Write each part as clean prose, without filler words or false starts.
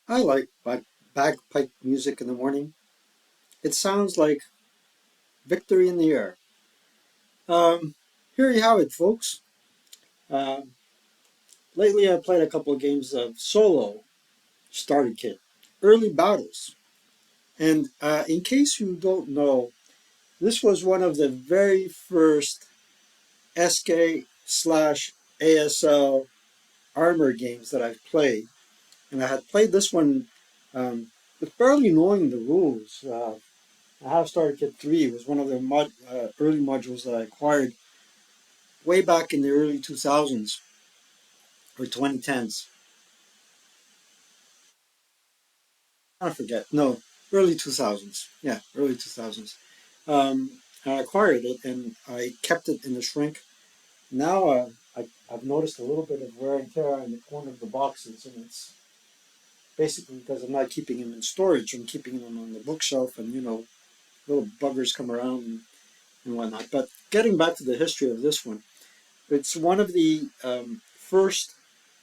I like bagpipe music in the morning. It sounds like victory in the air. Um, Here you have it, folks. Uh, Lately, I played a couple of games of solo starter kit, early battles. And in case you don't know, this was one of the very first SK slash ASL armor games that I've played. And I had played this one with barely knowing the rules. I have Starter Kit 3. It was one of the early modules that I acquired way back in the early 2000s or 2010s. I forget. No, early 2000s. Yeah, early 2000s. I acquired it and I kept it in the shrink. Now I've noticed a little bit of wear and tear in the corner of the boxes, and it's basically because I'm not keeping them in storage. I'm keeping them on the bookshelf, and little buggers come around and whatnot. But getting back to the history of this one, it's one of the first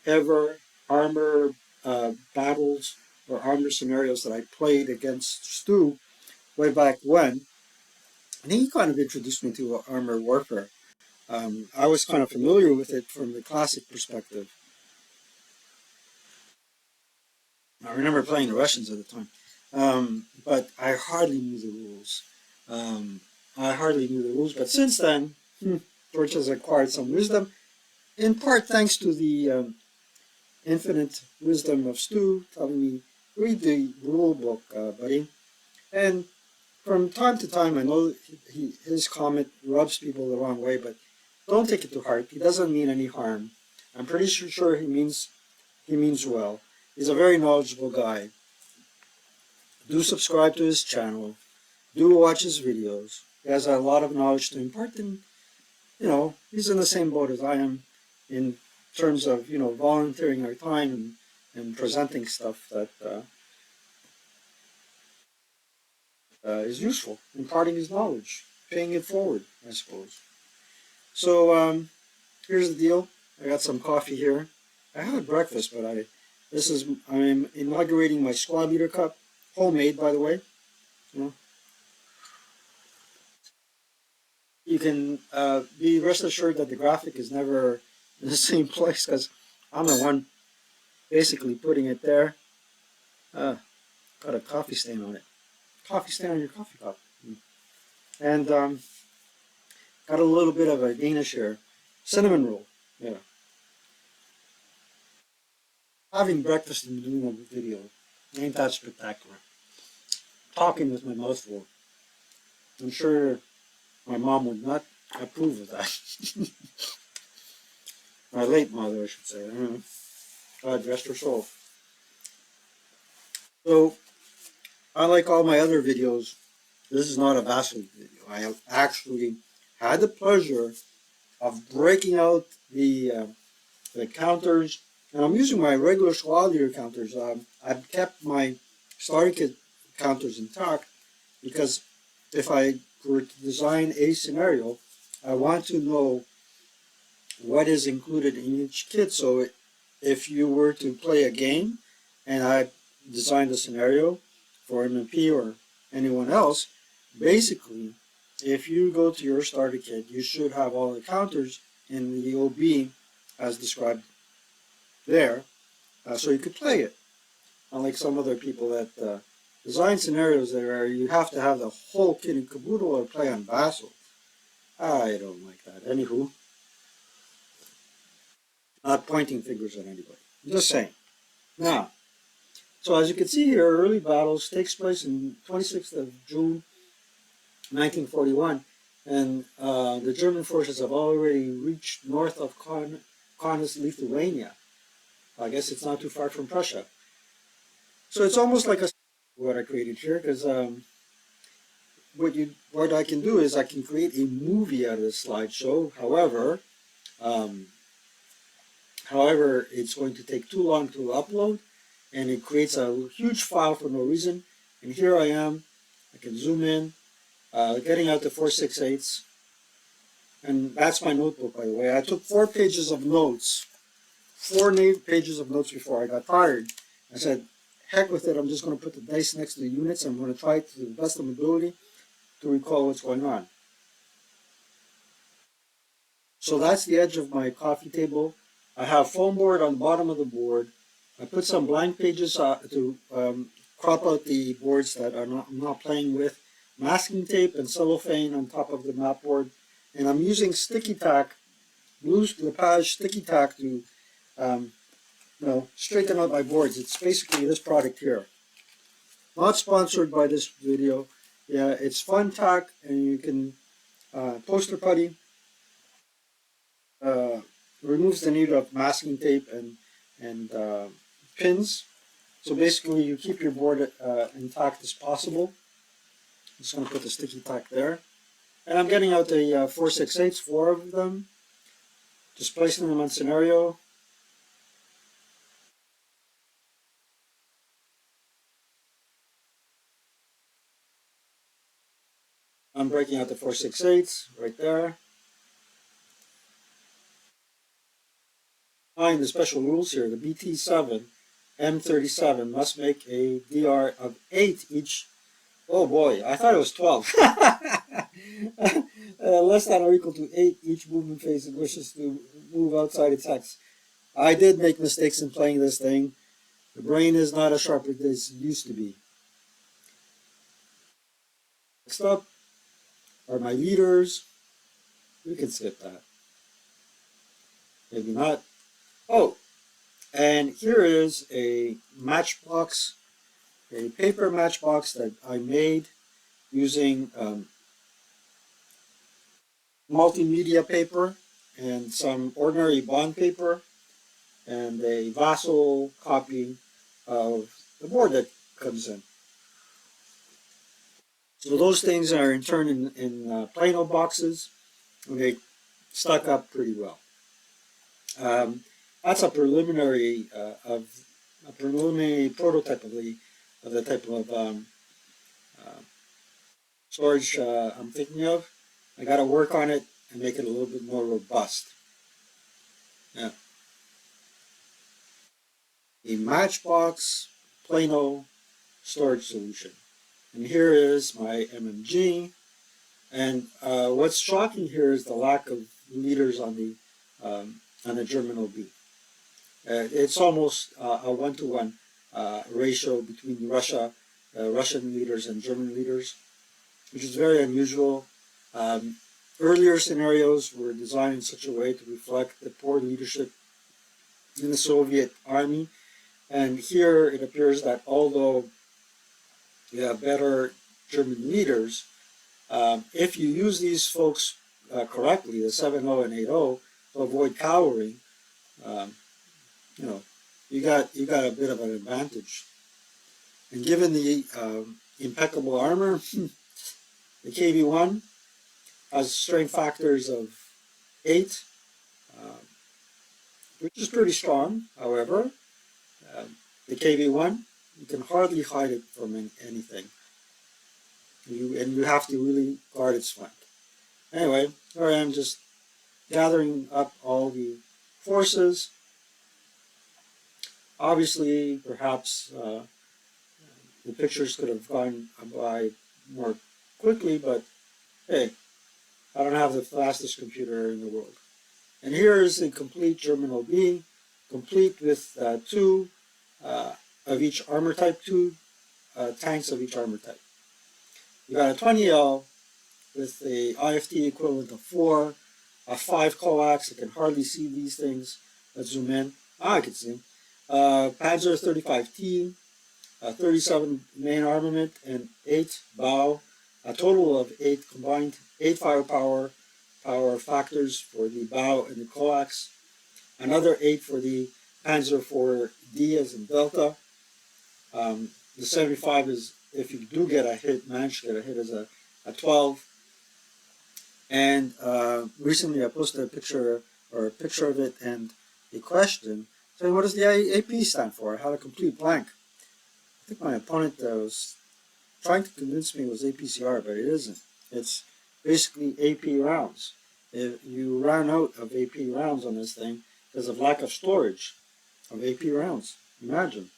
ever armor battles or armor scenarios that I played against Stu way back when. And he kind of introduced me to armor warfare. I was kind of familiar with it from the classic perspective. I remember playing the Russians at the time, but I hardly knew the rules. I hardly knew the rules, but since then, George has acquired some wisdom, in part thanks to the infinite wisdom of Stu telling me, read the rule book, buddy. And from time to time, I know his comment rubs people the wrong way, but don't take it to heart. He doesn't mean any harm. I'm pretty sure he means well. He's a very knowledgeable guy. Do subscribe to his channel. Do watch his videos. He has a lot of knowledge to impart, and he's in the same boat as I am in terms of volunteering our time and presenting stuff that is useful, imparting his knowledge, paying it forward, I suppose. So here's the deal. I got some coffee here. I had breakfast, but I'm inaugurating my squad leader cup, homemade by the way. You know, you can be rest assured that the graphic is never in the same place because I'm the one basically putting it there. Got a coffee stain on it. Coffee stain on your coffee cup. And got a little bit of a Danish here. Cinnamon roll. Yeah. Having breakfast and doing a video. Ain't that spectacular? Talking with my mouth full. I'm sure my mom would not approve of that. My late mother, I should say. I don't know. God rest her soul. So, unlike all my other videos, this is not a VASL video. I have actually had the pleasure of breaking out the counters, and I'm using my regular squad leader counters. I've kept my starter kit counters intact because if I were to design a scenario, I want to know what is included in each kit. So if you were to play a game and I designed a scenario for MMP or anyone else, basically, if you go to your starter kit, you should have all the counters in the OB as described there, so you could play it. Unlike some other people that design scenarios where you have to have the whole kit and caboodle or play on VASL. I don't like that. Anywho, not pointing fingers at anybody. I'm just saying. Now, so as you can see here, early battles takes place in 26th of June, 1941, and the German forces have already reached north of Kaunas, Lithuania. I guess it's not too far from Prussia. So it's almost like what I created here, because what I can do is I can create a movie out of this slideshow. However, However, it's going to take too long to upload, and it creates a huge file for no reason. And here I am. I can zoom in, getting out the 4/6/8, and that's my notebook, by the way. I took 4 pages of notes, 4 pages of notes before I got tired. I said, heck with it, I'm just going to put the dice next to the units. I'm going to try to the best of my ability to recall what's going on. So that's the edge of my coffee table. I have foam board on the bottom of the board. I put some blank pages to crop out the boards that I'm not playing with. Masking tape and cellophane on top of the map board. And I'm using sticky tack, blue Lepage sticky tack to straighten out my boards. It's basically this product here. Not sponsored by this video. Yeah, it's fun tack, and you can poster putty. Removes the need of masking tape and pins. So basically, you keep your board intact as possible. I'm just going to put the sticky tack there. And I'm getting out the 4/6/8, 4 of them. Just placing them on scenario. I'm breaking out the 4/6/8 right there. Find the special rules here. The BT7 M37 must make a DR of 8 each. Oh boy, I thought it was 12. Less than or equal to 8 each movement phase it wishes to move outside its axis. I did make mistakes in playing this thing. The brain is not as sharp as it used to be. Next up are my leaders. We can skip that. Maybe not. Oh, and here is a matchbox, a paper matchbox that I made using multimedia paper and some ordinary bond paper and a VASL copy of the board that comes in. So those things are in turn in Plano boxes, and they stuck up pretty well. That's a preliminary prototype of the type of storage I'm thinking of. I got to work on it and make it a little bit more robust. Yeah. A matchbox Plano storage solution. And here is my MMG. And what's shocking here is the lack of leaders on the German OB. It's almost a one-to-one ratio between Russian leaders and German leaders, which is very unusual. Earlier scenarios were designed in such a way to reflect the poor leadership in the Soviet army. And here it appears that although you have better German leaders, if you use these folks correctly, the 7-0 and 8-0, to avoid cowering, you got a bit of an advantage. And given the impeccable armor, the KV-1 has strength factors of 8, which is pretty strong. However, the KV-1, you can hardly hide it from anything. And you have to really guard its flank. Anyway, here I am just gathering up all the forces. Obviously, perhaps the pictures could have gone by more quickly, but hey, I don't have the fastest computer in the world. And here is the complete German OB, complete with 2 of each armor type, 2 tanks of each armor type. You got a 20L with a IFT equivalent of 4, a 5 coax. I can hardly see these things. Let's zoom in. I can see. Panzer 35T, 37 main armament, and 8 bow. A total of 8 combined, 8 firepower factors for the bow and the coax. Another 8 for the Panzer 4D as in Delta. The 75 is, if you do get a hit, manage to get a hit, as a 12. And recently I posted a picture of it, and a question saying, what does the AP stand for? I had a complete blank. I think my opponent was trying to convince me it was APCR, but it isn't. It's basically AP rounds. If you ran out of AP rounds on this thing because of lack of storage of AP rounds. Imagine.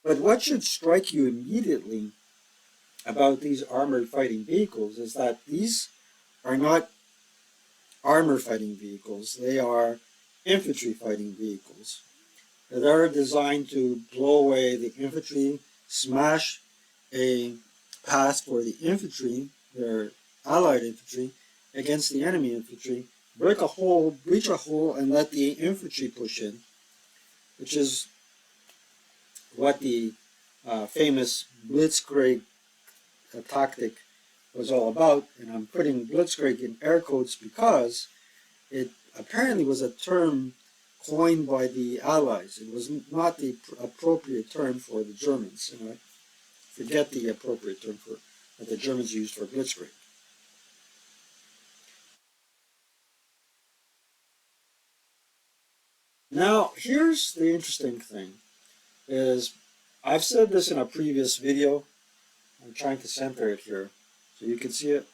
But what should strike you immediately about these armored fighting vehicles is that these are not armor fighting vehicles. They are infantry fighting vehicles. They're designed to blow away the infantry, smash a path for the infantry, their allied infantry, against the enemy infantry, break a hole, breach a hole, and let the infantry push in, which is what the famous blitzkrieg tactic was all about. And I'm putting blitzkrieg in air quotes because it apparently was a term coined by the Allies. It was not the appropriate term for the Germans. And I forget the appropriate term for that the Germans used for blitzkrieg. Now, here's the interesting thing: is I've said this in a previous video. I'm trying to center it here so you can see it.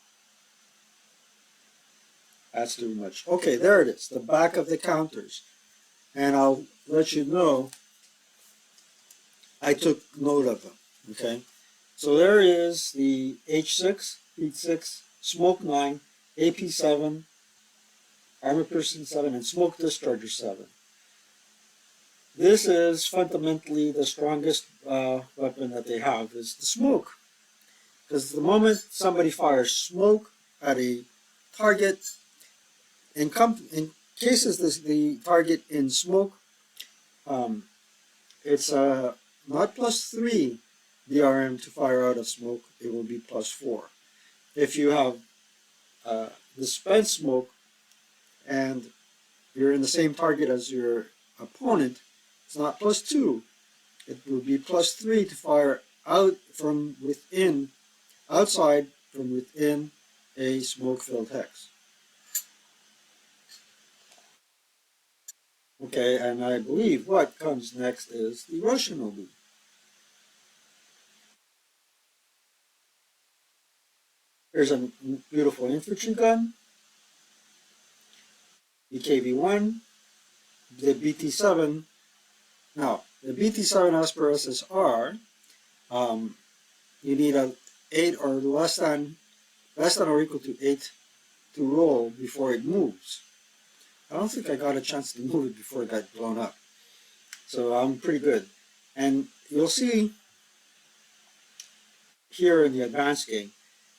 That's too much. Okay, there it is, the back of the counters. And I'll let you know I took note of them. Okay, so there is the H6, Heat 6, Smoke 9, AP7, Armor Piercing 7, and Smoke Discharger 7. This is fundamentally the strongest weapon that they have is the smoke. Because the moment somebody fires smoke at a target, in cases the target in smoke, it's not +3 DRM to fire out of smoke, it will be +4. If you have dispense smoke and you're in the same target as your opponent, it's not +2. It will be +3 to fire out from within, outside from within a smoke-filled hex. Okay, and I believe what comes next is the Russian obus. Here's a beautiful infantry gun, the KV-1, the BT-7. Now, the BT-7 as per SSR, you need a 8 or less than or equal to 8 to roll before it moves. I don't think I got a chance to move it before it got blown up. So I'm pretty good. And you'll see here in the advanced game,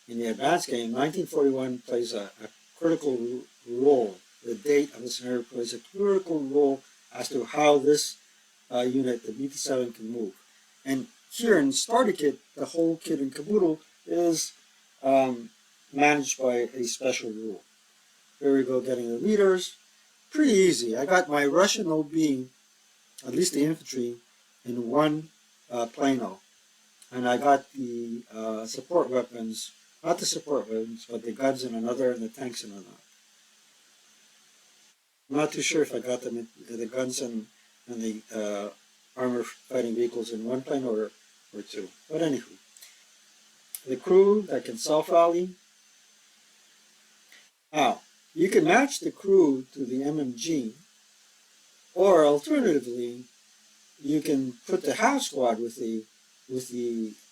1941 plays a critical role. The date of the scenario plays a critical role as to how this unit, the BT-7, can move. And here in Starter Kit, the whole kit and caboodle is managed by a special rule. Here we go, getting the leaders. Pretty easy. I got my Russian OB, at least the infantry, in one plano. And I got the support weapons, not the support weapons, but the guns in another and the tanks in another. I'm not too sure if I got them the guns and the armor fighting vehicles in one plane or two. But anywho, the crew that can self-rally. Now, you can match the crew to the MMG, or alternatively, you can put the half squad with the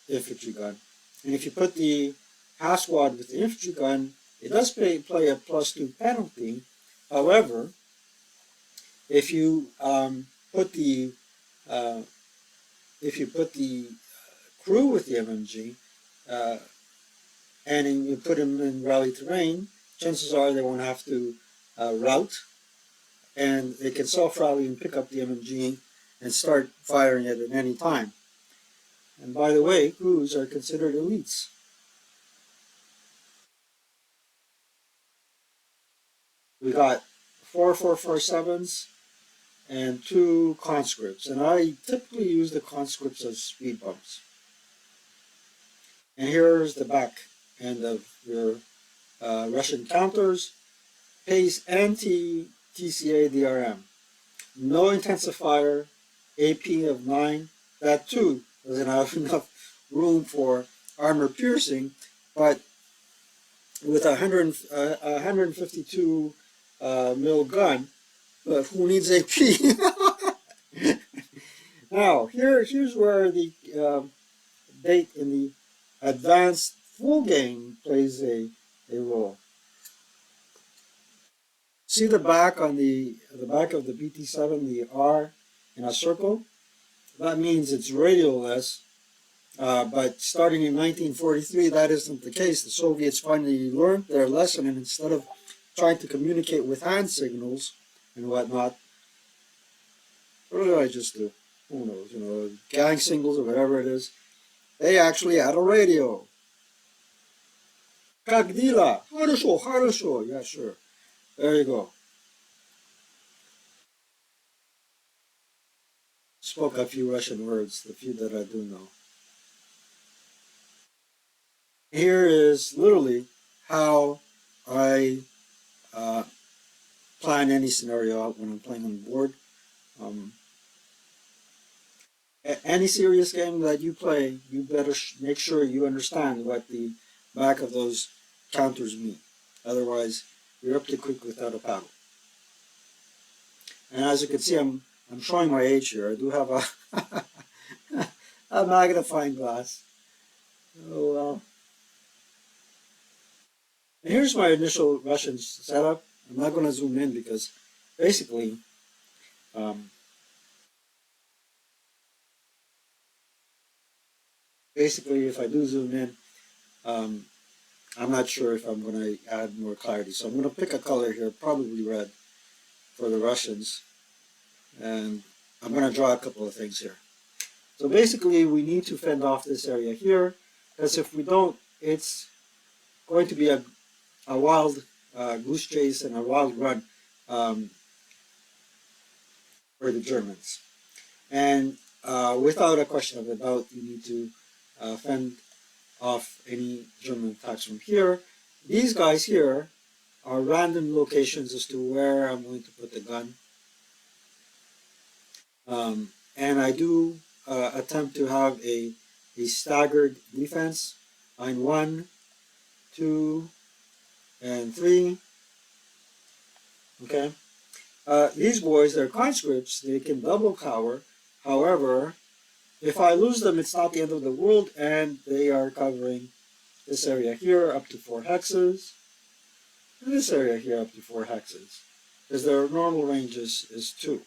infantry gun. And if you put the half squad with the infantry gun, it does play a +2 penalty. However, if you put the crew with the MMG and you put them in rally terrain, chances are they won't have to route, and they can self-rally and pick up the MMG and start firing it at any time. And by the way, crews are considered elites. We got 4 4.47s and 2 conscripts, and I typically use the conscripts as speed bumps. And here's the back end of your Russian counters. Pays anti TCA DRM. No intensifier, AP of 9. That too doesn't have enough room for armor piercing, but with a 152 mil gun, but who needs AP? Now, here's where the date in the advanced full game plays a role. See the back on the back of the BT7, the R in a circle? That means it's radialless, but starting in 1943, that isn't the case. The Soviets finally learned their lesson, and instead of trying to communicate with hand signals and whatnot, what did I just do? Who knows, gang signals or whatever it is. They actually had a radio. Как дела? Хорошо, хорошо. Yeah, sure. There you go. Spoke a few Russian words, the few that I do know. Here is literally how I plan any scenario out when I'm playing on the board. Any serious game that you play, you better make sure you understand what the back of those counters mean. Otherwise, you're up the creek without a paddle. And as you can see, I'm showing my age here. I do have a a magnifying glass. Oh well. And here's my initial Russian setup. I'm not going to zoom in because basically, if I do zoom in, I'm not sure if I'm going to add more clarity. So I'm going to pick a color here, probably red, for the Russians. And I'm going to draw a couple of things here. So basically, we need to fend off this area here, because if we don't, it's going to be a wild goose chase and a wild run for the Germans. And without a question of a doubt, you need to fend off any German attacks from here. These guys here are random locations as to where I'm going to put the gun. And I do attempt to have a staggered defense. Line 1, 2, and 3. Okay. These boys, they're conscripts. They can double cover. However, if I lose them, it's not the end of the world, and they are covering this area here up to 4 hexes, and this area here up to 4 hexes, because their normal range is 2.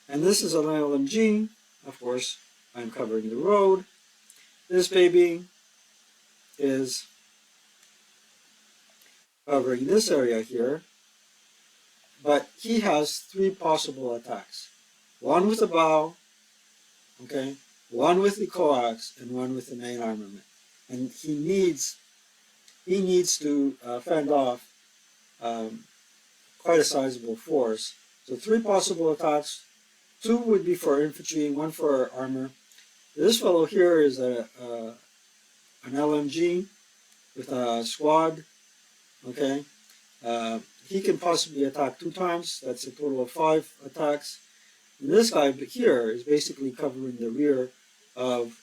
And this is an LMG. Of course, I'm covering the road. This baby is covering this area here, but he has 3 possible attacks. One with the bow, okay, one with the coax, and one with the main armament. And he needs to fend off quite a sizable force. So 3 possible attacks. 2 would be for infantry, 1 for armor. This fellow here is an LMG with a squad. Okay, he can possibly attack 2 times. That's a total of 5 attacks. And this guy here is basically covering the rear of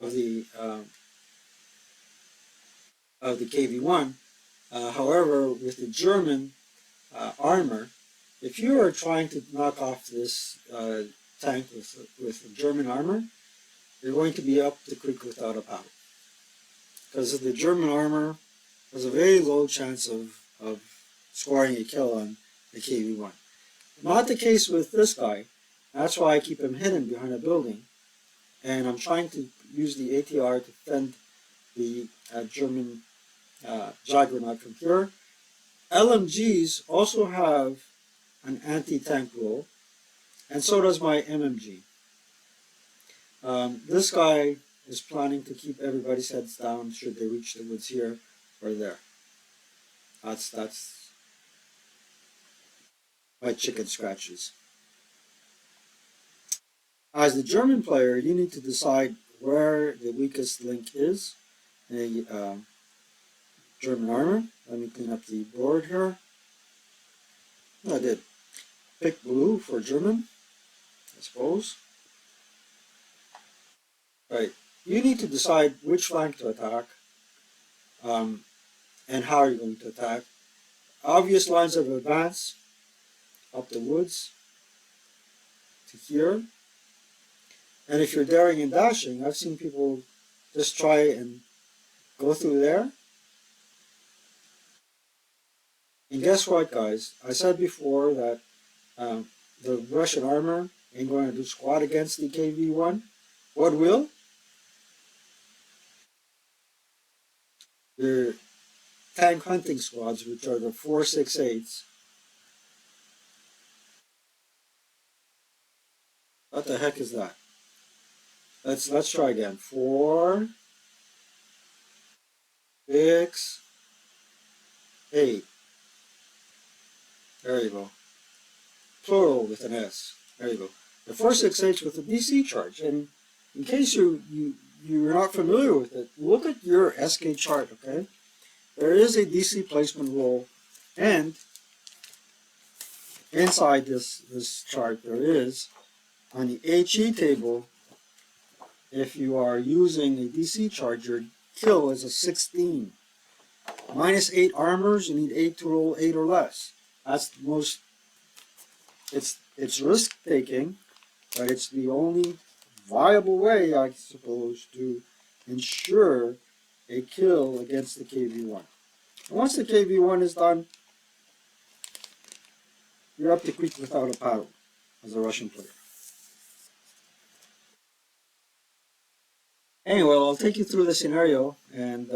the KV-1. However, with the German armor, if you are trying to knock off this tank with German armor, you're going to be up the creek without a paddle. Because the German armor has a very low chance of scoring a kill on the KV-1. Not the case with this guy. That's why I keep him hidden behind a building. And I'm trying to use the ATR to fend the German juggernaut from here. LMGs also have an anti-tank role, and so does my MMG. This guy is planning to keep everybody's heads down should they reach the woods here or there. That's my chicken scratches. As the German player, you need to decide where the weakest link is in German armor. Let me clean up the board here. I did. Pick blue for German, I suppose. Right. You need to decide which flank to attack, um, and how you're going to attack. Obvious lines of advance up the woods to here. And if you're daring and dashing, I've seen people just try and go through there. And guess what, guys? I said before that um, the Russian armor ain't going to do squat against the KV-1. What will? Your tank hunting squads, which are the 4.68s. What the heck is that? Let's try again. 4, 6, 8. There you go. Plural with an S. There you go. The 4.68s with a DC charge. And in case you're not familiar with it, look at your SK chart, okay? There is a DC placement rule, and inside this chart there is, on the HE table, if you are using a DC charge, your kill is a 16. Minus 8 armors, you need 8 to roll 8 or less. That's the most, it's risk taking, but it's the only viable way, I suppose, to ensure a kill against the KV-1. And once the KV-1 is done, you're up the creek without a paddle as a Russian player. Anyway, I'll take you through the scenario, and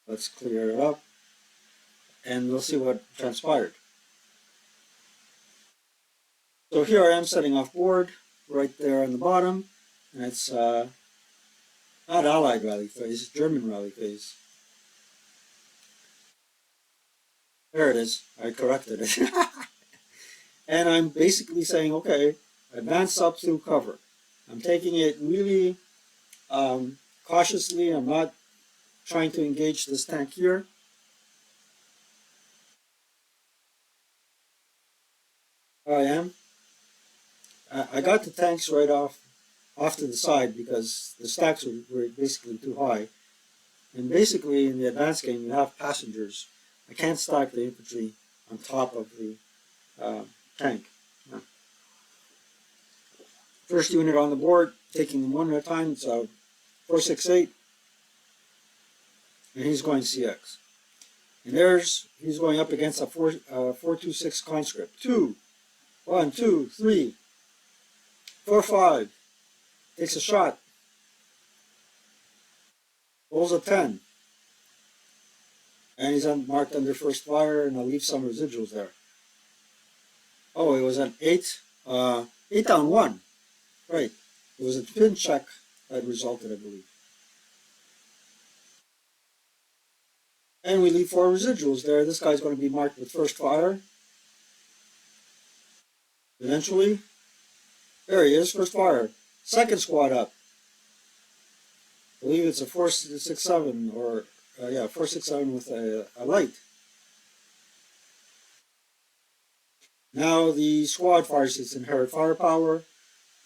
let's clear it up, and we'll see what transpired. So here I am setting off board, right there on the bottom, and it's not Allied rally phase, it's German rally phase. There it is, I corrected it. And I'm basically saying, okay, advance up through cover. I'm taking it really cautiously. I'm not trying to engage this tank here. I am. I got the tanks right off to the side because the stacks were basically too high. And basically in the advanced game you have passengers. I can't stack the infantry on top of the tank. No. First unit on the board, taking them one at a time. It's a 4.68, and he's going CX. And he's going up against a 4.26 conscript. 2, 1, 2, 3, 4, 5. Takes a shot. Rolls a 10. And he's marked under first fire, and I'll leave some residuals there. Oh, it was an 8. 8 down 1. Right. It was a pin check that resulted, I believe. And we leave 4 residuals there. This guy's going to be marked with first fire. Eventually, there he is, first fire. Second squad up. I believe it's a 4.67 or 4.67 with a light. Now the squad fires its inherent firepower,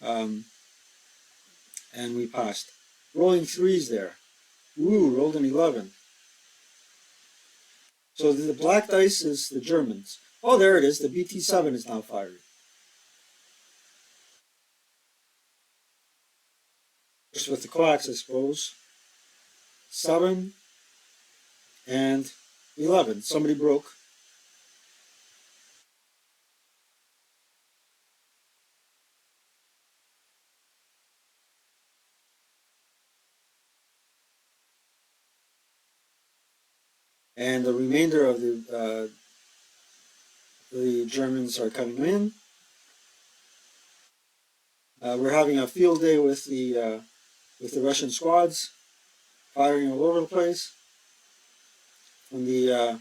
and we passed. Rolling 3s there. Ooh, rolled an 11. So the black dice is the Germans. Oh, there it is. The BT-7 is now firing. Just with the coax, I suppose. 7 and 11. Somebody broke. And the remainder of the Germans are coming in. We're having a field day with the Russian squads, firing all over the place on the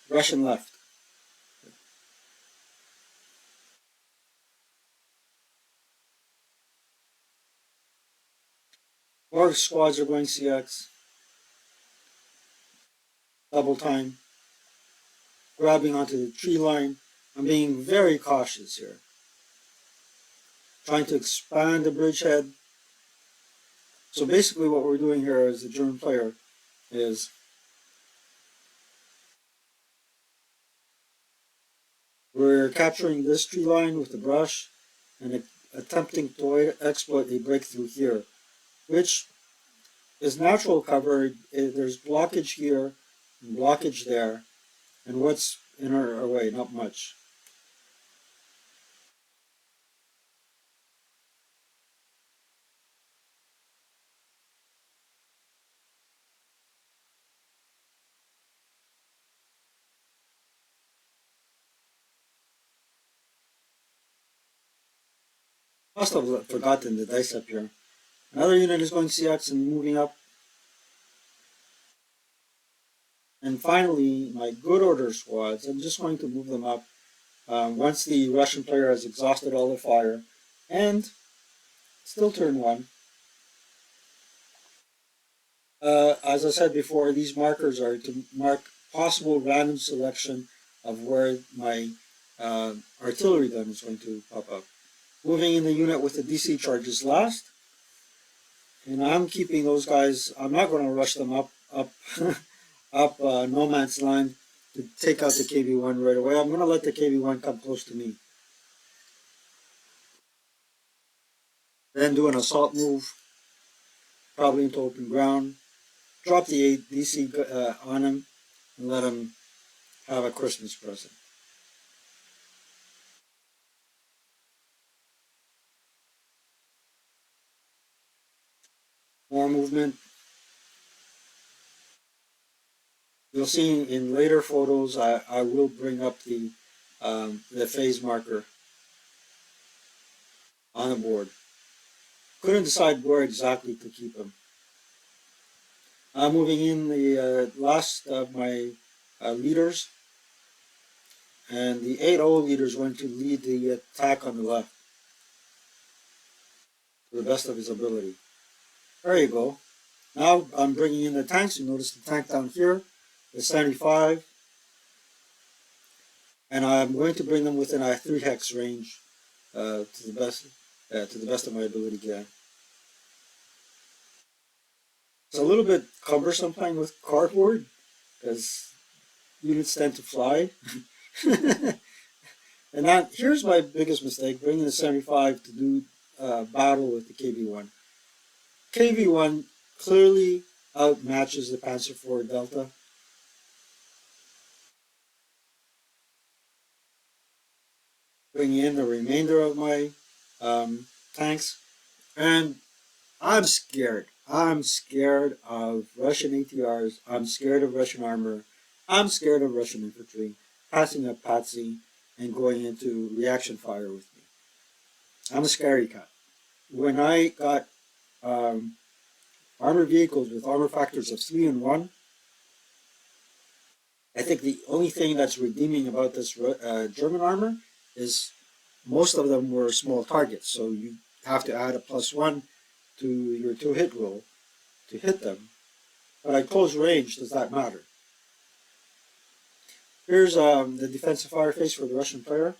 Russian left. more squads are going CX, double time, grabbing onto the tree line. I'm being very cautious here, trying to expand the bridgehead. So basically what we're doing here as the German player is we're capturing this tree line with the brush and attempting to exploit a breakthrough here, which is natural cover. There's blockage here and blockage there, and what's in our way? Not much. Must have forgotten the dice up here. Another unit is going CX and moving up. And finally, my good order squads, I'm just going to move them up once the Russian player has exhausted all the fire. And still turn one. As I said before, these markers are to mark possible random selection of where my artillery gun is going to pop up. Moving in the unit with the DC charges last. And I'm keeping those guys, I'm not going to rush them up no man's land to take out the KV-1 right away. I'm going to let the KV-1 come close to me. Then do an assault move, probably into open ground. Drop the 8 DC on him and let him have a Christmas present. More movement. You'll see in later photos, I will bring up the phase marker on the board. Couldn't decide where exactly to keep him. Moving in the last of my leaders, and the 8-0 leader is going to lead the attack on the left to the best of his ability. There you go. Now I'm bringing in the tanks. You notice the tank down here, the 75, and I'm going to bring them within a 3 hex range to the best of my ability. Yeah. It's a little bit cumbersome playing with cardboard because units tend to fly. And that here's my biggest mistake: bringing the 75 to do battle with the KV-1. KV-1 clearly outmatches the Panzer IV Delta. Bringing in the remainder of my tanks, and I'm scared. I'm scared of Russian ATRs. I'm scared of Russian armor. I'm scared of Russian infantry passing up Patsy and going into reaction fire with me. I'm a scary cat. When I got armored vehicles with armor factors of 3 and 1, I think the only thing that's redeeming about this German armor is most of them were small targets, so you have to add a +1 to your 2-hit roll to hit them. But at close range, does that matter? Here's the defensive fire face for the Russian player.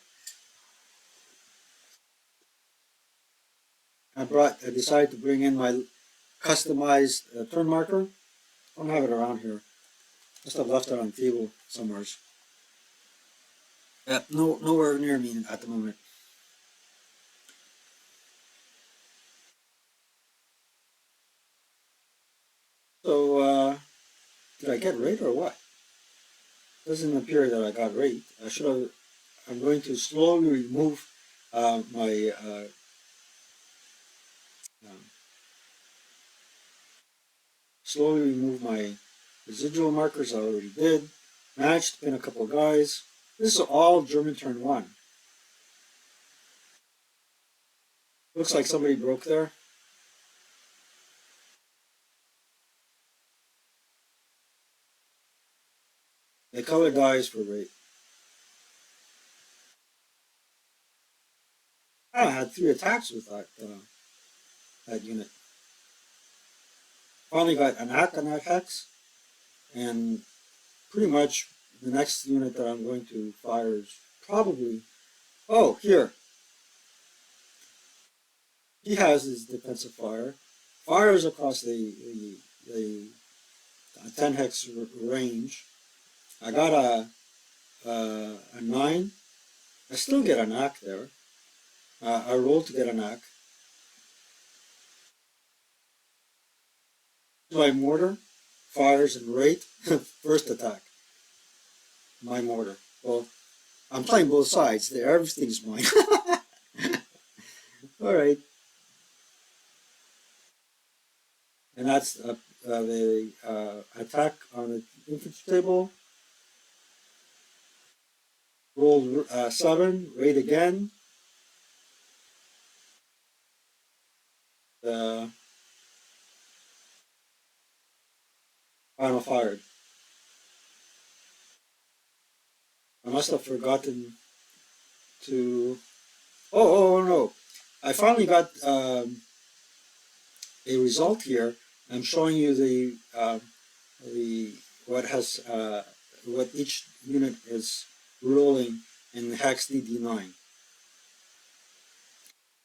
I decided to bring in my customized turn marker. I don't have it around here. Must have left it on the table somewhere. Yeah, nowhere near me at the moment. So, did I get rate or what? Doesn't appear that I got rate. I should have. I'm going to slowly remove my um, residual markers. I already did. Managed to pin a couple guys. This is all German turn 1. Looks like somebody broke there. They color dies for rate. I had 3 attacks with that unit. Finally got an hack on that hex, and pretty much the next unit that I'm going to fire is probably, oh, here. He has his defensive fire. Fires across the 10 hex range. I got a 9. I still get a knock there. I rolled to get a knock. My mortar fires and rate. First attack. My mortar. Well, I'm playing both sides there. Everything's mine. All right. And that's the attack on the infantry table. Rolled 7. Rate again. The final fired. I must have forgotten to. Oh no! I finally got a result here. I'm showing you the what has what each unit is rolling in hex DD9.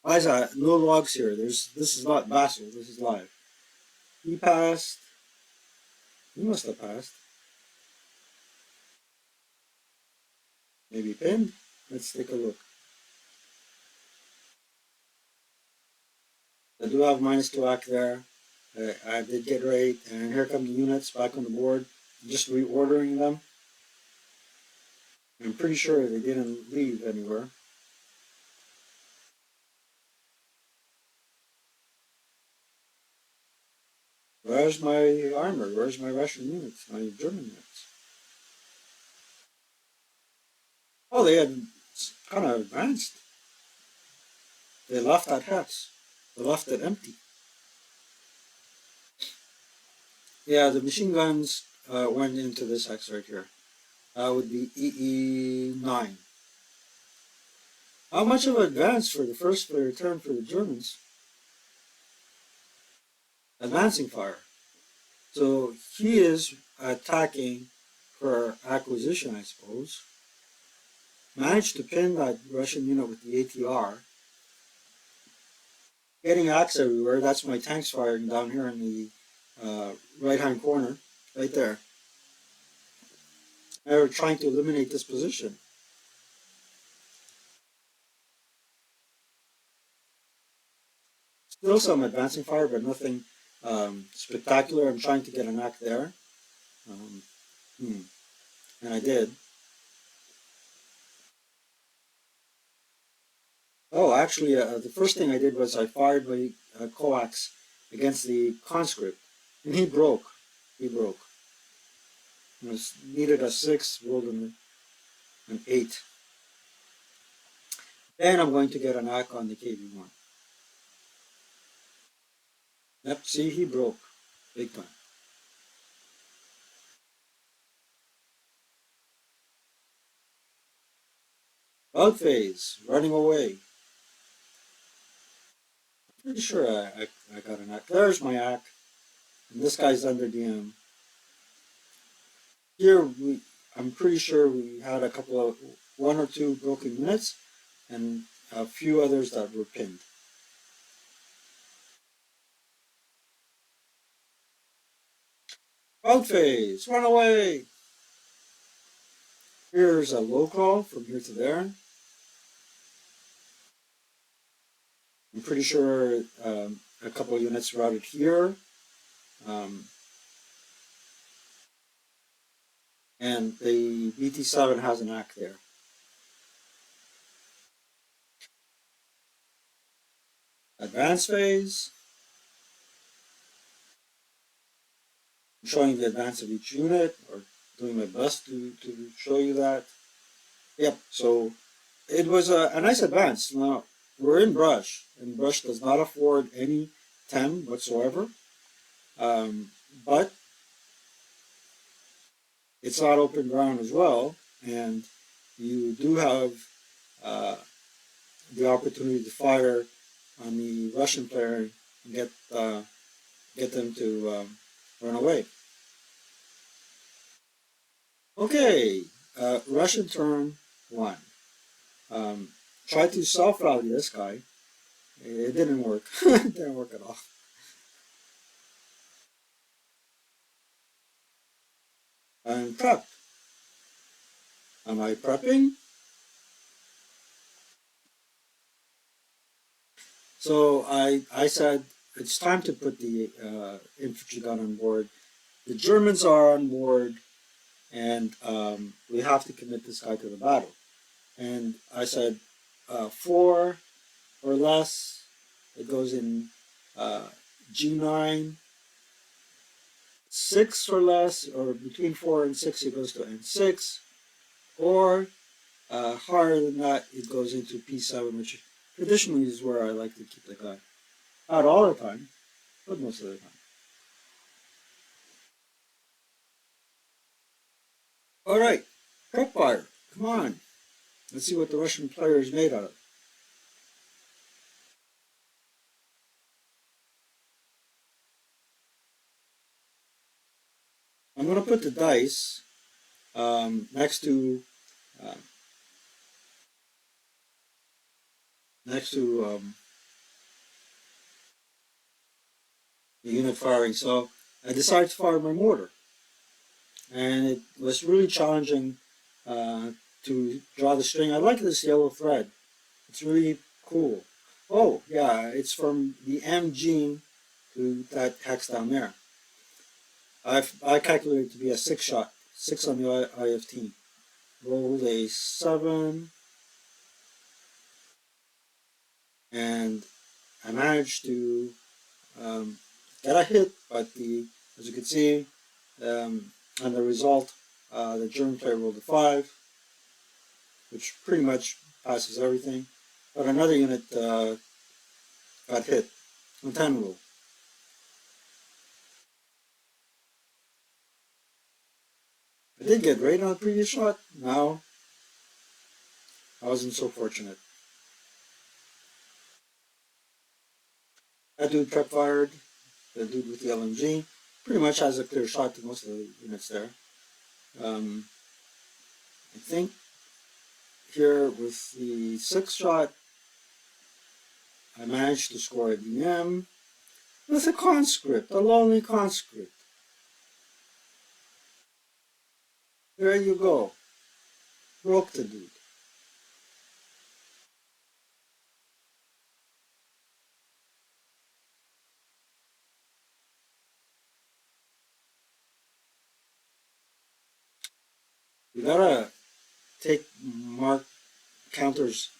Liza, no logs here. This is not VASL. This is live. He passed. He must have passed. Maybe pinned. Let's take a look. I do have -2 act there. I did get right, and here come the units back on the board. Just reordering them. I'm pretty sure they didn't leave anywhere. Where's my armor? Where's my Russian units? My German units? Oh, they had kind of advanced. They left at hex. They left it empty. Yeah, the machine guns went into this hex right here. That would be EE9. How much of an advance for the first turn for the Germans? Advancing fire. So he is attacking for acquisition, I suppose. Managed to pin that Russian unit with the ATR. Getting axe everywhere. That's my tanks firing down here in the right-hand corner, right there. They're trying to eliminate this position. Still some advancing fire, but nothing spectacular. I'm trying to get a knock there. And I did. Oh, actually, the first thing I did was I fired my coax against the conscript, and he broke. He broke. It was needed a 6, rolled an 8. Then I'm going to get a knock on the KB1. Yep, see, he broke. Big time. Out phase, running away. Pretty sure I got an act. There's my act. And this guy's under DM. Here, I'm pretty sure we had a couple of 1 or 2 broken units and a few others that were pinned. Out phase, run away. Here's a low call from here to there. I'm pretty sure a couple of units routed here. And the BT7 has an act there. Advance phase. I'm showing the advance of each unit, or doing my best to show you that. Yep, so it was a nice advance. Now, we're in brush, and brush does not afford any 10 whatsoever. But it's not open ground as well, and you do have the opportunity to fire on the Russian player and get them to run away. Okay, Russian turn one. Um, Try to self-rally this guy. It didn't work. It didn't work at all. I'm prepped. Am I prepping? So I said it's time to put the infantry gun on board. The Germans are on board, and we have to commit this guy to the battle. And I said 4 or less. It goes in uh, G9. 6 or less, or between 4 and 6, it goes to N6. Or higher than that, it goes into P7, which traditionally is where I like to keep the guy. Not all the time, but most of the time. All right, prep fire. Come on. Let's see what the Russian player is made out of. I'm going to put the dice next to uh, next to the unit firing. So I decided to fire my mortar, and it was really challenging uh, to draw the string. I like this yellow thread. It's really cool. Oh yeah, it's from the M gene to that hex down there. I calculated it to be a 6 shot, 6 on the IFT. Rolled a 7, and I managed to get a hit, but as you can see, on the result, the German player rolled a 5, which pretty much passes everything. But another unit got hit on 10 roll. I did get right on the previous shot. Now I wasn't so fortunate. That dude prep fired. The dude with the LMG pretty much has a clear shot to most of the units there. Um, I think here with the 6 shot, I managed to score a DM with a conscript, a lonely conscript. There you go. Broke the dude. You gotta take mark counters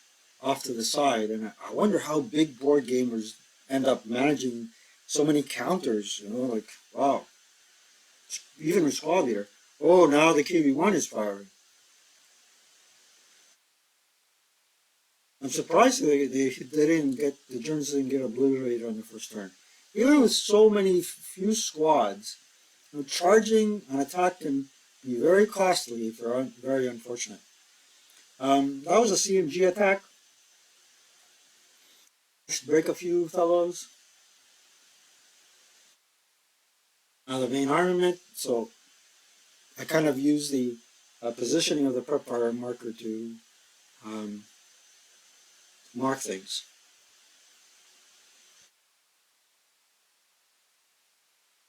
off to the side, and I wonder how big board gamers end up managing so many counters. You know, like wow. Even with squad leader. Oh, now the KV1 is firing. I'm surprised they didn't get the Germans didn't get obliterated on the first turn. Even with so many few squads, you know, charging an attack can be very costly if you're very unfortunate. That was a CMG attack. Just break a few fellows. Now the main armament. So I kind of use the positioning of the prep fire marker to um, mark things.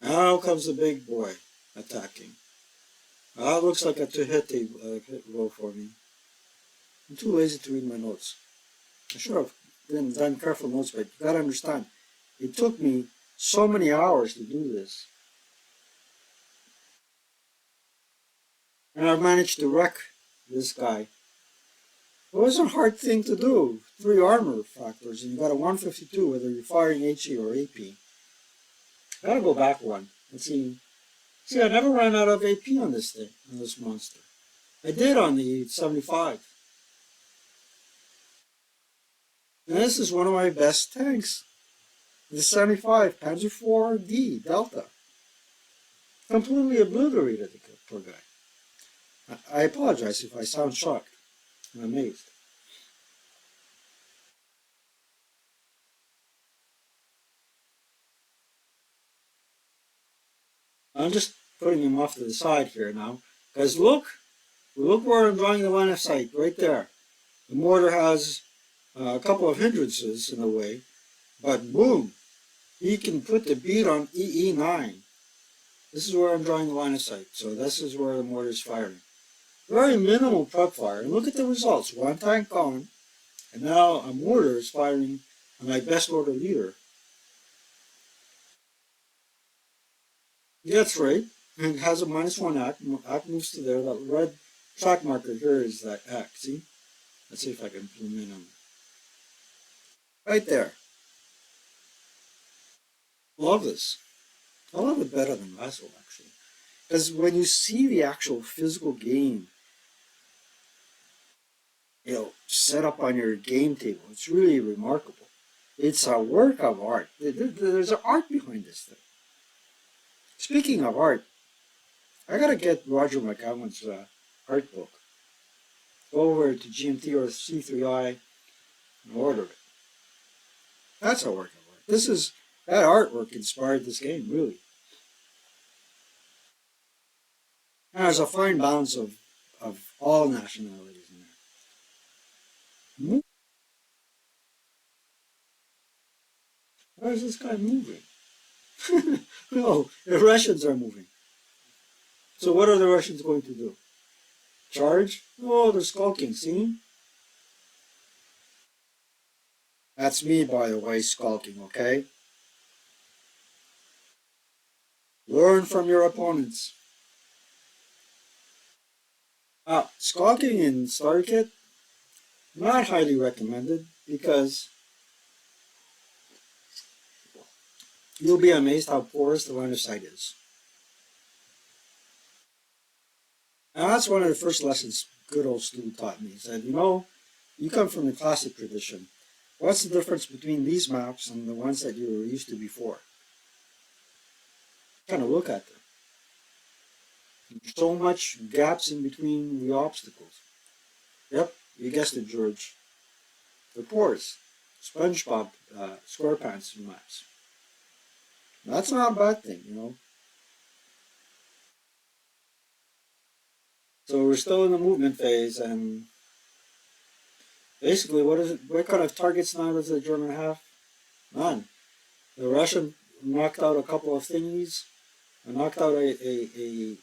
Now comes the big boy attacking. Looks like a hit roll for me. I'm too lazy to read my notes. I should have done careful notes, but you gotta understand, it took me so many hours to do this. And I've managed to wreck this guy. It wasn't a hard thing to do. 3 armor factors, and you got a 152 whether you're firing HE or AP. Gotta go back one and see. See, I never ran out of AP on this thing, on this monster. I did on the 75. And this is one of my best tanks. The 75, Panzer IV-D, Delta. Completely obliterated the poor guy. I apologize if I sound shocked and amazed. I'm just putting him off to the side here now. Because look where I'm drawing the line of sight, right there. The mortar has a couple of hindrances in the way, but boom, he can put the bead on EE9. This is where I'm drawing the line of sight. So this is where the mortar is firing. Very minimal prep fire. And look at the results. One tank gone, and now a mortar is firing on my best order leader. That's right. And it has a -1 act. Act moves to there. That red track marker here is that act. See? Let's see if I can zoom in on right there. Love this. I love it better than VASL actually. Because when you see the actual physical game, set up on your game table, it's really remarkable. It's a work of art. There's an art behind this thing. Speaking of art, I gotta get Roger McGowan's art book. Go over to GMT or C3I and order it. That's a work of art. That artwork inspired this game, really. And there's a fine balance of all nationalities in there. Why is this guy moving? No, the Russians are moving. So what are the Russians going to do? Charge? Oh, they're skulking, see? That's me, by the way, skulking, okay? Learn from your opponents. Skulking in starter kit, not highly recommended because you'll be amazed how porous the line of sight is. And that's one of the first lessons good old Stu taught me. He said, you come from the classic tradition. What's the difference between these maps and the ones that you were used to before? Kind of look at them. There's so much gaps in between the obstacles. Yep, you guessed it, George. The pores. SpongeBob SquarePants maps. That's not a bad thing. So we're still in the movement phase, and basically, what kind of targets now does the German have? None. The Russian knocked out a couple of thingies, knocked out a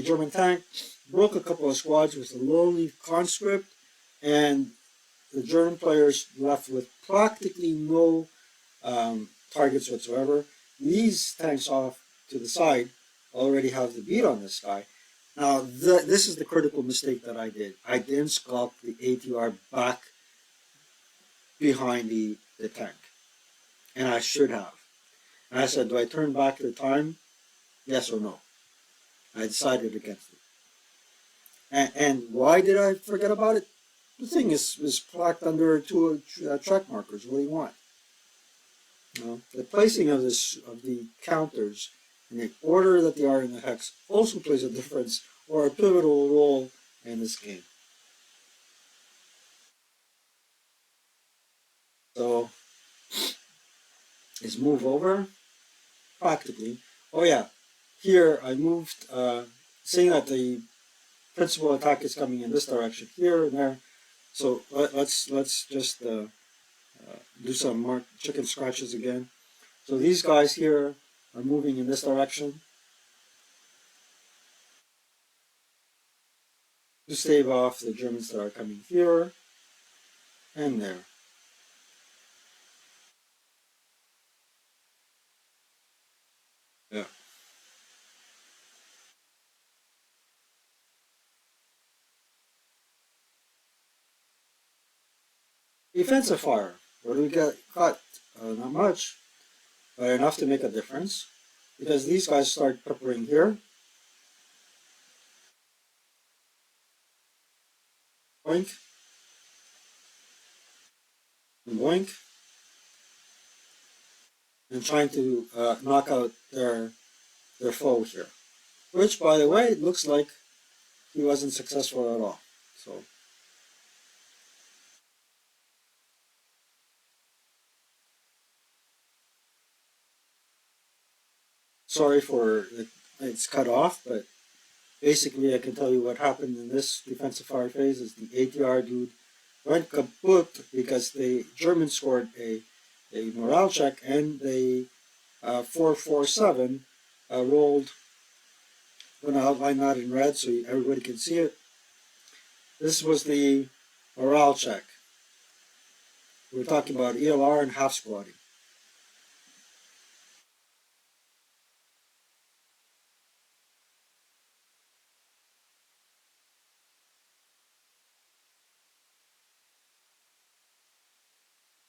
German tank, broke a couple of squads with a lowly conscript, and the German players left with practically no targets whatsoever. These tanks off to the side already have the beat on this guy. Now, this is the critical mistake that I did. I didn't sculpt the ATR back behind the tank. And I should have. And I said, do I turn back the time? Yes or no? I decided against it. And why did I forget about it? The thing is plaqued under two track markers. What do you want? The placing of the counters in the order that they are in the hex also plays a difference or a pivotal role in this game. So is move over practically. Oh yeah, here I moved, seeing that the principal attack is coming in this direction here and there. So let's just do some chicken scratches again. So these guys here are moving in this direction to stave off the Germans that are coming here and there. Yeah. Defensive fire. What do we got? Not much, but enough to make a difference. Because these guys start peppering here. Boink. And boink. And trying to knock out their foe here. Which, by the way, it looks like he wasn't successful at all. sorry for it's cut off, but basically I can tell you what happened in this defensive fire phase is the ATR dude went kaput because the Germans scored a morale check and they 447 rolled. I'm going to outline that in red so everybody can see it. This was the morale check. We're talking about ELR and half squatting.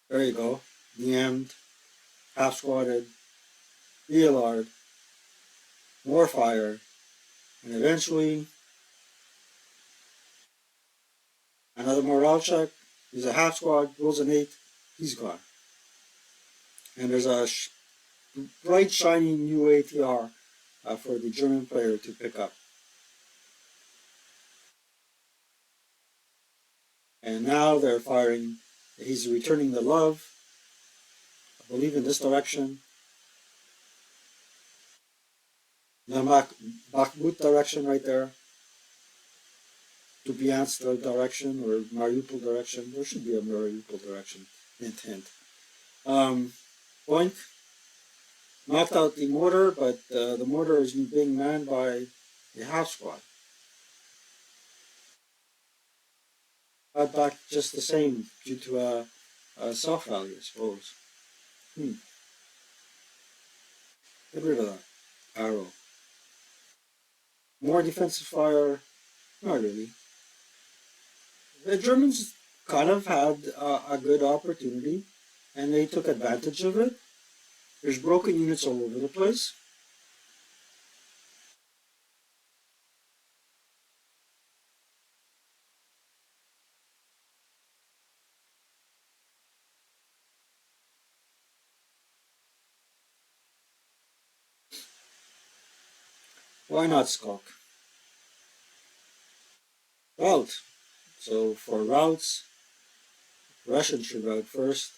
There you go. DM'd, half squatted, ELR'd, more fire, and eventually another morale check. He's a half squad, rolls an 8, he's gone. And there's a bright, shiny new ATR for the German player to pick up. And now they're firing. He's returning the love, I believe in this direction. The Bakhmut direction right there. Kupiansk direction or Mariupol direction. There should be a Mariupol direction. Hint, hint. Boink. Knocked out the mortar, but the mortar is being manned by the half squad. Got back just the same due to a self-rally, I suppose. Get rid of that arrow. More defensive fire. Not really. The Germans kind of had a good opportunity, and they took advantage of it. There's broken units all over the place. Why not skulk? Route. So for routes, Russians should route first.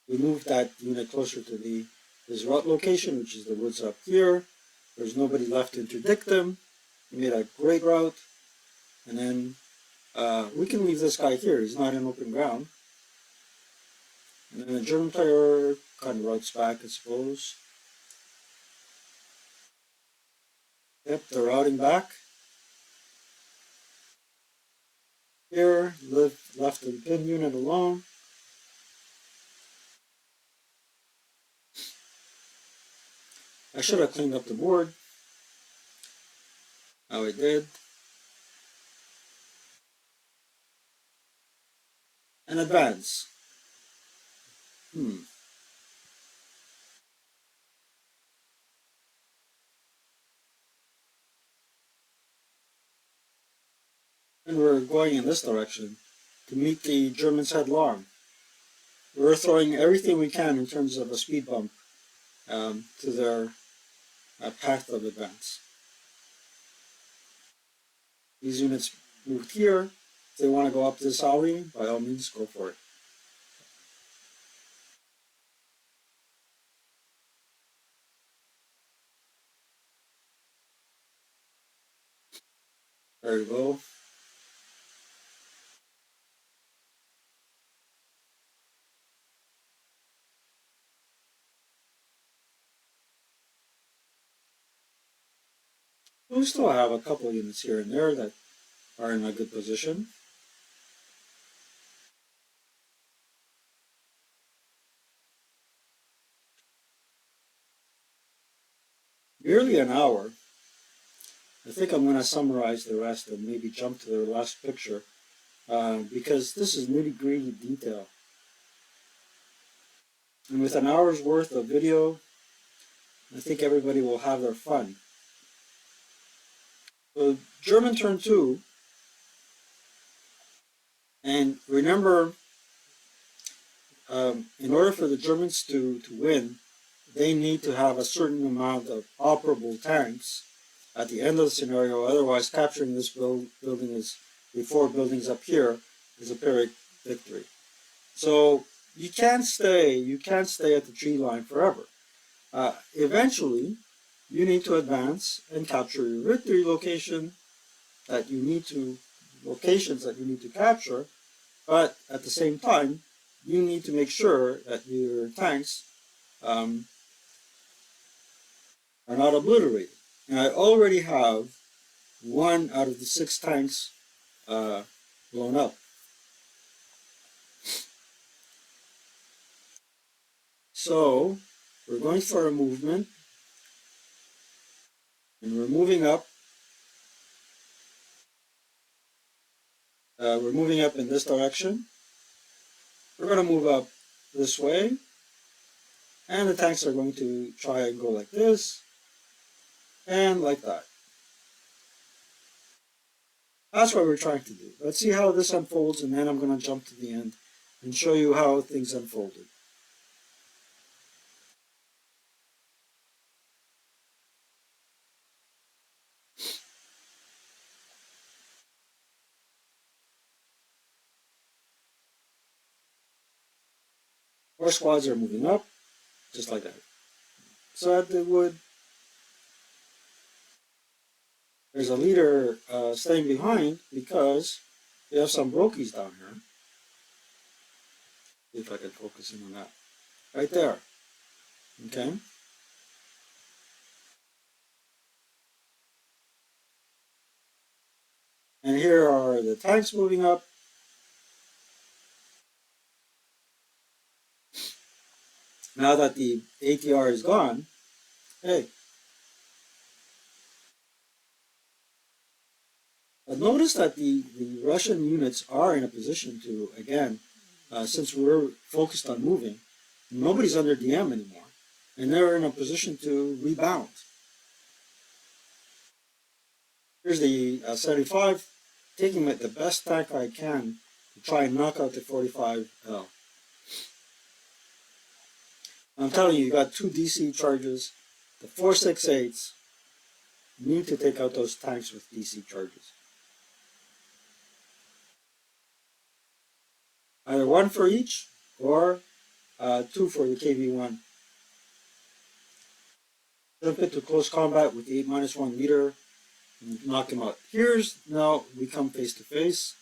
We moved that unit closer to this route location, which is the woods up here. There's nobody left to interdict them. We made a great route. And then we can leave this guy here. He's not in open ground. And then the German player kind of routes back, I suppose. Yep, they're routing back. Here, left the pin unit alone. I should have cleaned up the board. Now I did. And advance. And we're going in this direction to meet the Germans headlong. We're throwing everything we can in terms of a speed bump to their path of advance. These units moved here. If they want to go up this alley, by all means, go for it. There you go. We still have a couple units here and there that are in a good position. Nearly an hour. I think I'm going to summarize the rest and maybe jump to the last picture because this is nitty-gritty detail. And with an hour's worth of video, I think everybody will have their fun. So German turn 2, and remember, in order for the Germans to win, they need to have a certain amount of operable tanks at the end of the scenario. Otherwise, capturing this building is the 4 buildings up here is a Pyrrhic victory. So you can't stay at the tree line forever. Eventually, you need to advance and capture your victory that you need to locations that you need to capture, but at the same time, you need to make sure that your tanks um, are not obliterated. And I already have one out of the 6 tanks uh, blown up. So we're going for a movement, and we're moving up. We're moving up in this direction. We're going to move up this way, and the tanks are going to try and go like this and like that. That's what we're trying to do. Let's see how this unfolds, and then I'm going to jump to the end and show you how things unfolded. Our squads are moving up, just like that. So at the wood, there's a leader staying behind because we have some brokies down here. See if I can focus in on that. Right there. Okay. And here are the tanks moving up. Now that the ATR is gone, hey, but notice that the Russian units are in a position to, again, since we're focused on moving, nobody's under DM anymore. And they're in a position to rebound. Here's the S25, taking the best tank I can to try and knock out the 45L. I'm telling you, you got 2 DC charges. The 468s need to take out those tanks with DC charges. Either 1 for each or 2 for the KV-1. Jump into close combat with the 8-1 leader and knock him out. Here's now we come face to face.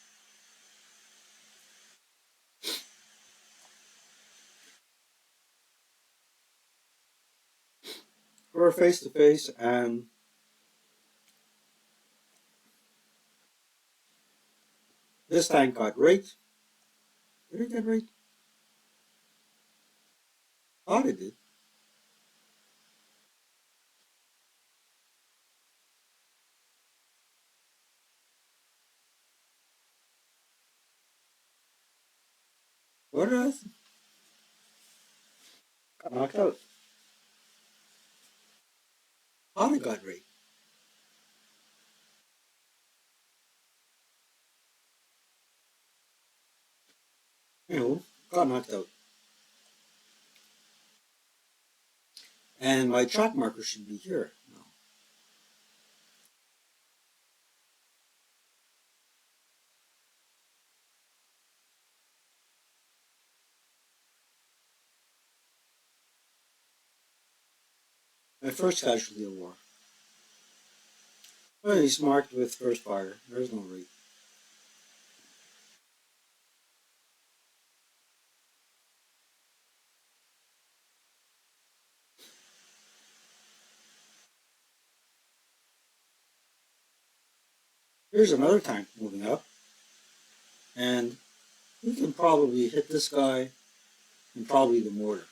We're face to face, and this tank got raped. Did it get raped? Thought it did. What did I got knocked out? Thought it got raped. You know, got knocked out. And my track marker should be here now. My first casualty of war. Well, he's marked with first fire. There's no rape. Here's another tank moving up. And we can probably hit this guy and probably the mortar.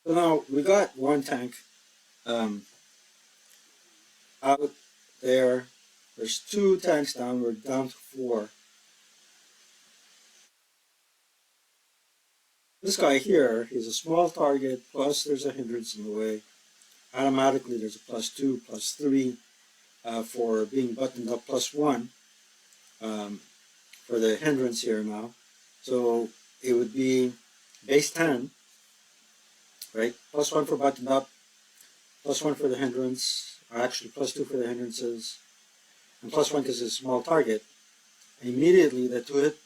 So now we got one tank out there. There's 2 tanks down. We're down to 4. This guy here is a small target, plus there's a hindrance in the way. Automatically there's a +2, +3 for being buttoned up, +1 for the hindrance here now. So it would be base 10 right? +1 for buttoned up, +1 for the hindrance, or actually +2 for the hindrances, and +1 because it's a small target. And immediately the two-hit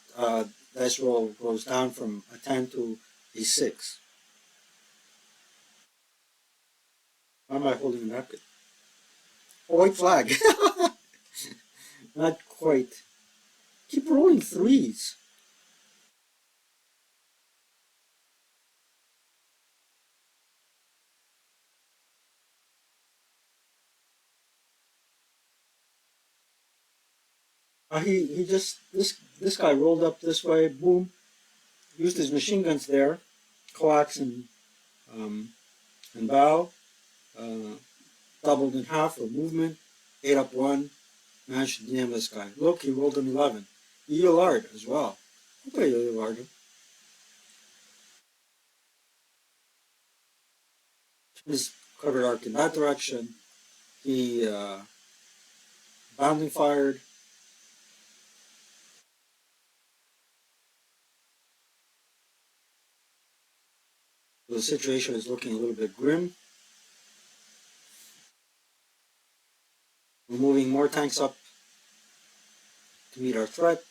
dice roll goes down from a 10 to a 6. Why am I holding a napkin? Oh, white flag. Not quite. Keep rolling threes. He just this guy rolled up this way, boom, used his machine guns there, coax um, and bow, uh, doubled in half for movement, ate up one, managed to DM this guy. Look, he rolled an 11. ELR'd as well. Okay, ELR'd him. His covered arc in that direction. He bounding fired. The situation is looking a little bit grim. We're moving more tanks up to meet our threat.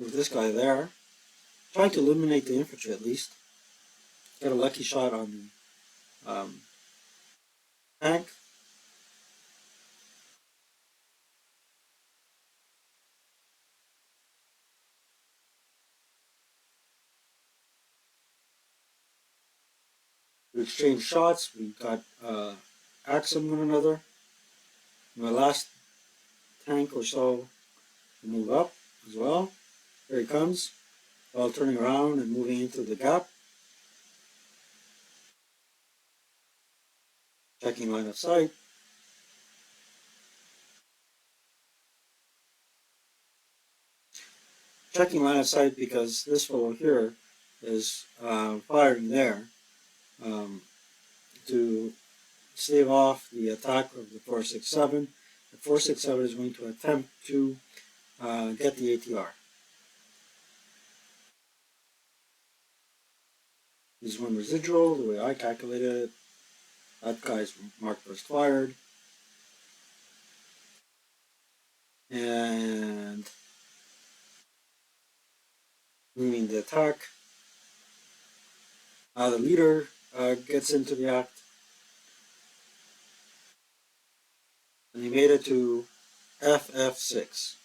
Move this guy there. Trying to eliminate the infantry at least. Get a lucky shot on the tank. We exchange shots. We got axing one another. My last tank or so move up as well. Here he comes. While turning around and moving into the gap. Checking line of sight. Checking line of sight because this fellow here is firing there to stave off the attack of the 467. The 467 is going to attempt to get the ATR. There's one residual, the way I calculated it. That guy's marked first fired. And moving the attack. The leader gets into the act. And he made it to FF6.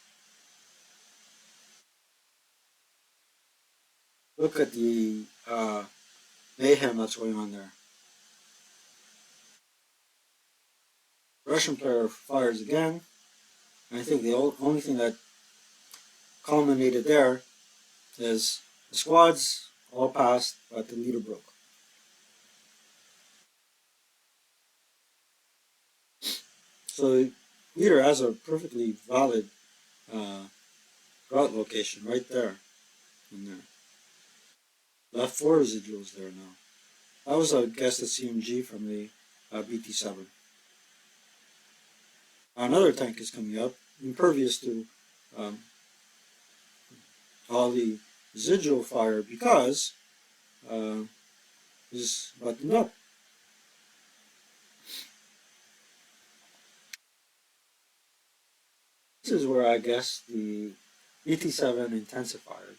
Look at the mayhem that's going on there. Russian player fires again. And I think the only thing that culminated there is the squads all passed, but the leader broke. So the leader has a perfectly valid route location right there. In there. Left 4 residuals there now. That was a guess at CMG from the BT7. Another tank is coming up, impervious to all the residual fire because it's buttoned up. This is where I guess the BT7 intensified.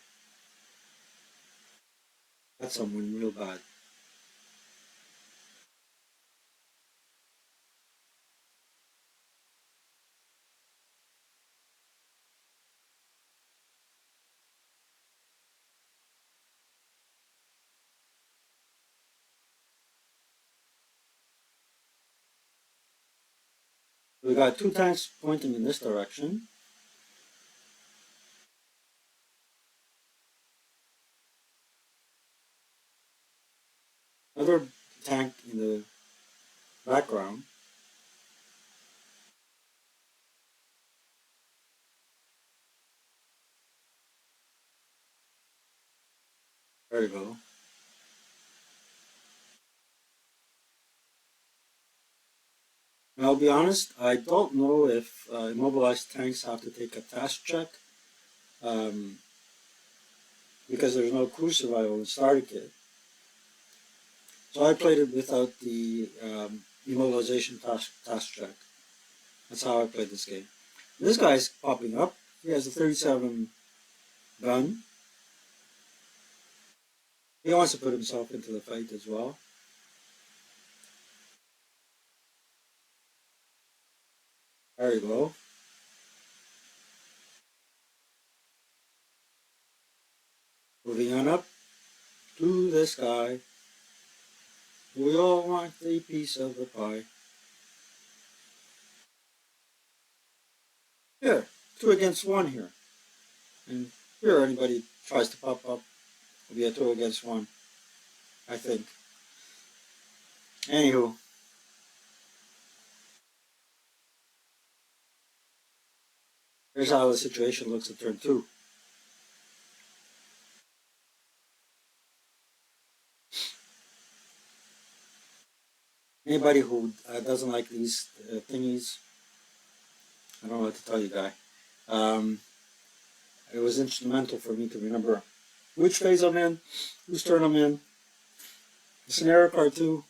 That's someone real bad. We got 2 tanks pointing in this direction. Another tank in the background. There you go. Now, I'll be honest, I don't know if immobilized tanks have to take a test check um, because there's no crew survival in starter kit. So I played it without the immobilization task check. That's how I played this game. This guy's popping up. He has a 37 gun. He wants to put himself into the fight as well. There you go. Moving on up to this guy. We all want a piece of the pie. Here, 2 against 1 here. And here, anybody tries to pop up, it'll be a 2 against 1, I think. Anywho, here's how the situation looks at turn 2. Anybody who doesn't like these thingies, I don't know what to tell you, guy. It was instrumental for me to remember which phase I'm in, whose turn I'm in, the scenario card too.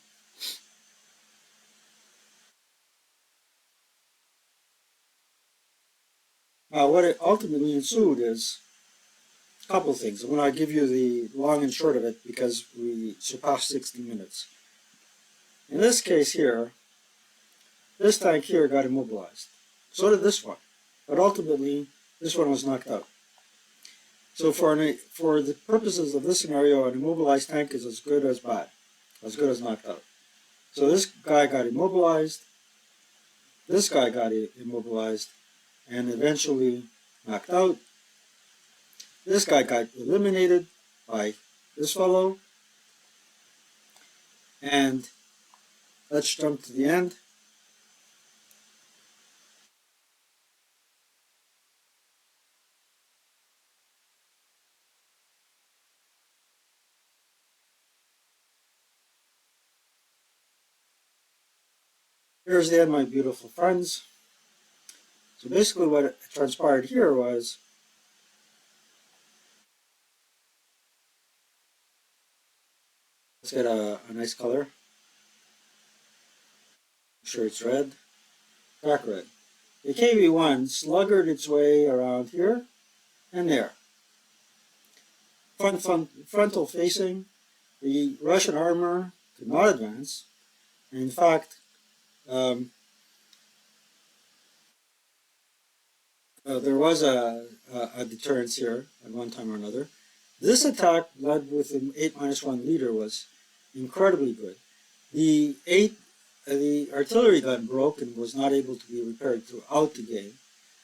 What it ultimately ensued is a couple of things. I'm going to give you the long and short of it because we surpassed 60 minutes. In this case here, this tank here got immobilized. So did this one. But ultimately, this one was knocked out. So for the purposes of this scenario, an immobilized tank is as good as bad, as good as knocked out. So this guy got immobilized, this guy got immobilized, and eventually knocked out. This guy got eliminated by this fellow. And let's jump to the end. Here's the end, my beautiful friends. So basically what transpired here was, let's get a nice color. I'm sure it's red. Dark red. The KV-1 sluggered its way around here and there. Frontal facing, the Russian armor could not advance. And in fact, there was a deterrence here at one time or another. This attack, led with an 8-1 leader, was incredibly good. The artillery gun broke and was not able to be repaired throughout the game.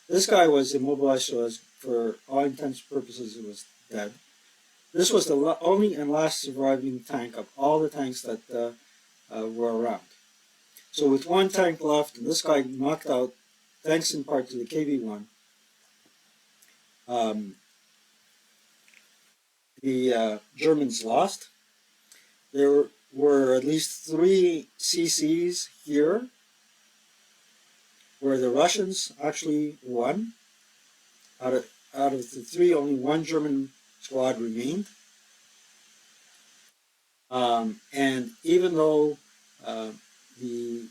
This guy was immobilized, so as for all intents and purposes, it was dead. This was the only and last surviving tank of all the tanks that were around. So with one tank left, and this guy knocked out, thanks in part to the KV-1, the Germans lost. There were at least 3 CCs here, where the Russians actually won. Out of the 3, only 1 German squad remained. And even though the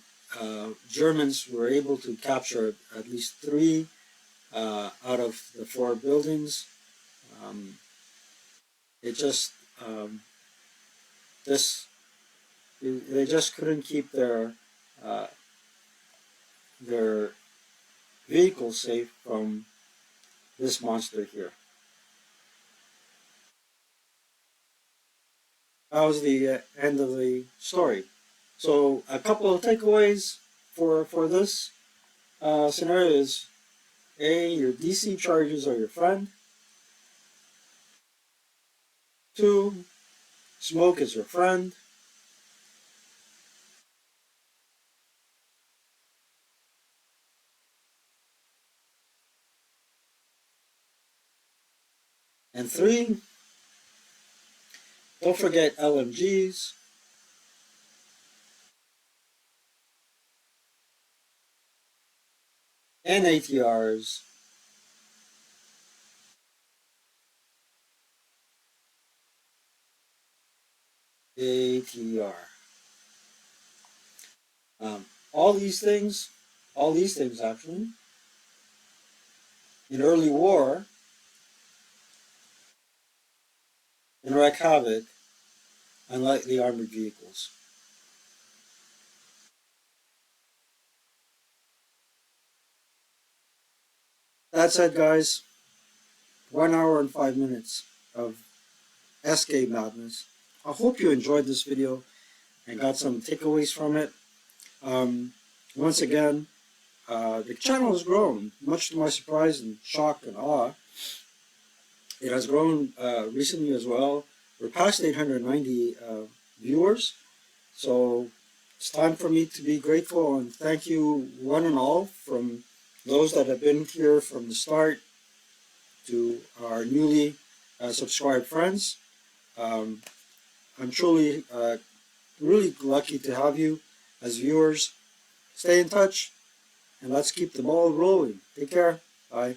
Germans were able to capture at least 3 out of the 4 buildings, it just they just couldn't keep their vehicles safe from this monster here. That was the end of the story. So a couple of takeaways for this scenario is: A, your DC charges are your friend. 2, smoke is your friend. And 3, Don't forget LMGs, and ATRs. ATR. Um, all these things, all these things actually, in early war, and wreak havoc on lightly armored vehicles. That said, guys, 1 hour and 5 minutes of SK madness. I hope you enjoyed this video and got some takeaways from it. Once again, the channel has grown, much to my surprise and shock and awe. It has grown recently as well. We're past 890 viewers, so it's time for me to be grateful and thank you one and all, from those that have been here from the start to our newly subscribed friends. Um, I'm truly really lucky to have you as viewers. Stay in touch and let's keep the ball rolling. Take care. Bye.